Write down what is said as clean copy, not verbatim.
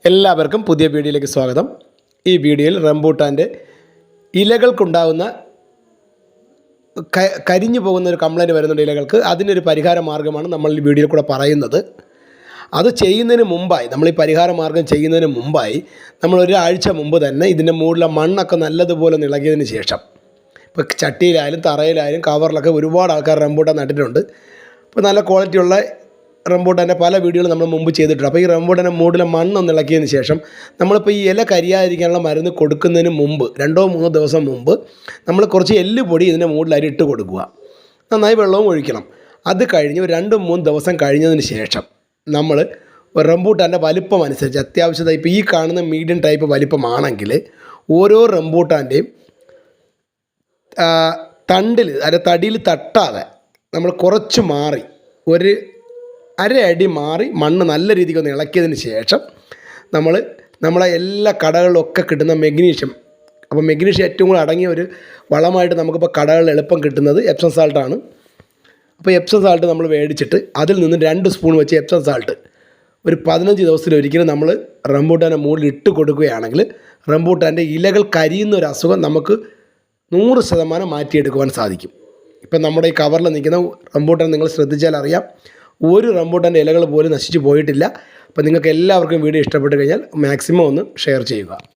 എല്ലാവർക്കും പുതിയ വീഡിയോയിലേക്ക് സ്വാഗതം. ഈ വീഡിയോയിൽ റംബൂട്ടാൻ്റെ ഇലകൾക്കുണ്ടാകുന്ന കരിഞ്ഞു പോകുന്ന ഒരു കംപ്ലൈൻറ്റ് വരുന്നുണ്ട് ഇലകൾക്ക്. അതിനൊരു പരിഹാര മാർഗ്ഗമാണ് നമ്മൾ ഈ വീഡിയോയിൽ കൂടെ പറയുന്നത്. അത് ചെയ്യുന്നതിന് മുമ്പായി, നമ്മൾ ഈ പരിഹാര മാർഗ്ഗം ചെയ്യുന്നതിന് മുമ്പായി നമ്മൾ ഒരാഴ്ച മുമ്പ് തന്നെ ഇതിൻ്റെ മുകളിലെ മണ്ണൊക്കെ നല്ലതുപോലെ ഇളകിയതിന് ശേഷം, ഇപ്പോൾ ചട്ടിയിലായാലും തറയിലായാലും കവറിലൊക്കെ ഒരുപാട് ആൾക്കാർ റംബൂട്ടാൻ നട്ടിട്ടുണ്ട്. ഇപ്പോൾ നല്ല ക്വാളിറ്റിയുള്ള റംബൂട്ടാൻ്റെ പല വീഡിയോകളും നമ്മൾ മുമ്പ് ചെയ്തിട്ടുണ്ട്. അപ്പോൾ ഈ റംബൂട്ടാൻ്റെ മൂടിലെ മണ്ണൊന്ന് ഇളക്കിയതിന് ശേഷം നമ്മളിപ്പോൾ ഈ ഇല കരിയാതിരിക്കാനുള്ള മരുന്ന് കൊടുക്കുന്നതിന് മുമ്പ് 2-3 ദിവസം മുമ്പ് നമ്മൾ കുറച്ച് എല്ലുപൊടി ഇതിൻ്റെ മൂടിൽ ഇട്ട് കൊടുക്കുക. നന്നായി വെള്ളവും ഒഴിക്കണം. അത് കഴിഞ്ഞ് ഒരു 2-3 ദിവസം കഴിഞ്ഞതിന് ശേഷം നമ്മൾ റംബൂട്ടാൻ്റെ വലിപ്പം അനുസരിച്ച് അത്യാവശ്യത ഇപ്പോൾ ഈ കാണുന്ന മീഡിയം ടൈപ്പ് വലിപ്പമാണെങ്കിൽ ഓരോ റംബൂട്ടാൻ്റെയും തണ്ടിൽ തടിയിൽ തട്ടാതെ നമ്മൾ കുറച്ച് മാറി ഒരു അര അടി മാറി മണ്ണ് നല്ല രീതിക്ക് ഒന്ന് ഇളക്കിയതിന് ശേഷം നമ്മളെ എല്ലാ കടകളിലൊക്കെ കിട്ടുന്ന മെഗ്നീഷ്യം, അപ്പോൾ മെഗ്നീഷ്യം ഏറ്റവും കൂടുതൽ അടങ്ങിയ ഒരു വളമായിട്ട് നമുക്കിപ്പോൾ കടകളിൽ എളുപ്പം കിട്ടുന്നത് എപ്സം സാൾട്ടാണ്. അപ്പോൾ എപ്സം സാൾട്ട് നമ്മൾ മേടിച്ചിട്ട് അതിൽ നിന്ന് 2 സ്പൂൺ വെച്ച് എപ്സം സാൾട്ട് ഒരു 15 ദിവസത്തിലൊരിക്കലും നമ്മൾ റംബൂട്ടാൻ്റെ മുകളിൽ ഇട്ട് കൊടുക്കുകയാണെങ്കിൽ റംബൂട്ടാൻ്റെ ഇലകൾ കരിയുന്ന ഒരു അസുഖം നമുക്ക് 100% മാറ്റിയെടുക്കുവാൻ സാധിക്കും. ഇപ്പം നമ്മുടെ ഈ കവറിൽ നിൽക്കുന്ന റംബൂട്ടാൻ നിങ്ങൾ ശ്രദ്ധിച്ചാൽ അറിയാം, ഒരു റംബൂട്ടാൻ്റെ ഇലകൾ പോലും നശിച്ചു പോയിട്ടില്ല. അപ്പോൾ നിങ്ങൾക്ക് എല്ലാവർക്കും വീഡിയോ ഇഷ്ടപ്പെട്ട് കഴിഞ്ഞാൽ മാക്സിമം ഒന്ന് ഷെയർ ചെയ്യുക.